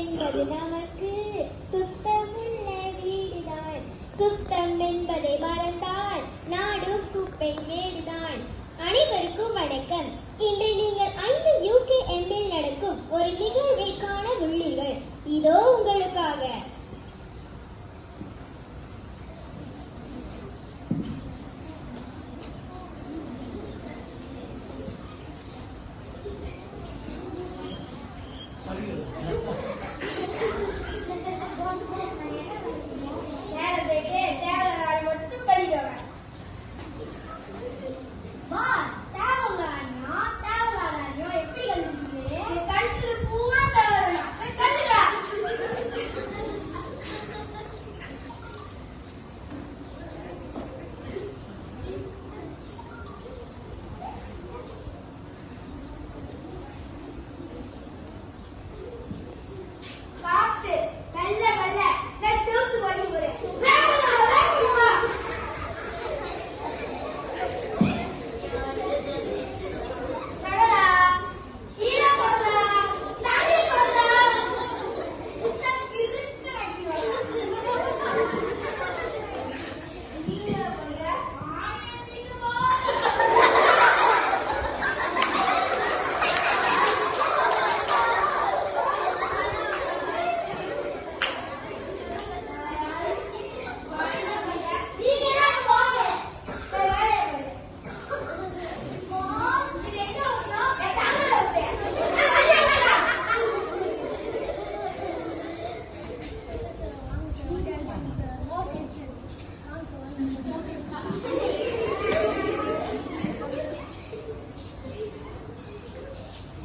என்பது நமக்கு சுத்தமுள்ள வீடுதான். சுத்தம் என்பதை மறந்தால் நாடும் குப்பை மேடுதான். அனைவருக்கும் வணக்கம். இன்று நீங்கள் 5 UKM-இல் நடக்கும் ஒரு நிகழ்வை காண உள்ளீர்கள். இதோ உங்களுக்காக.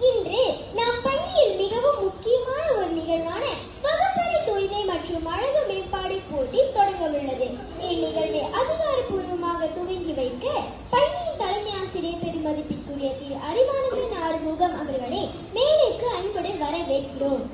இன்று நாம் பள்ளியில் மிகவும் முக்கியமான ஒரு நிகழ்வான வகுப்பறை தூய்மை மற்றும் அழகு மேம்பாடு போட்டி தொடங்க உள்ளது. இந்நிகழ்வை அதிகாரப்பூர்வமாக துவங்கி வைக்க பள்ளியின் தலைமை ஆசிரியர் பெருமதிப்பிற்குரிய திரு அறிவானந்தன் ஆறுமுகம் அவர்களை மேடைக்கு அன்புடன் வரவேற்கிறோம்.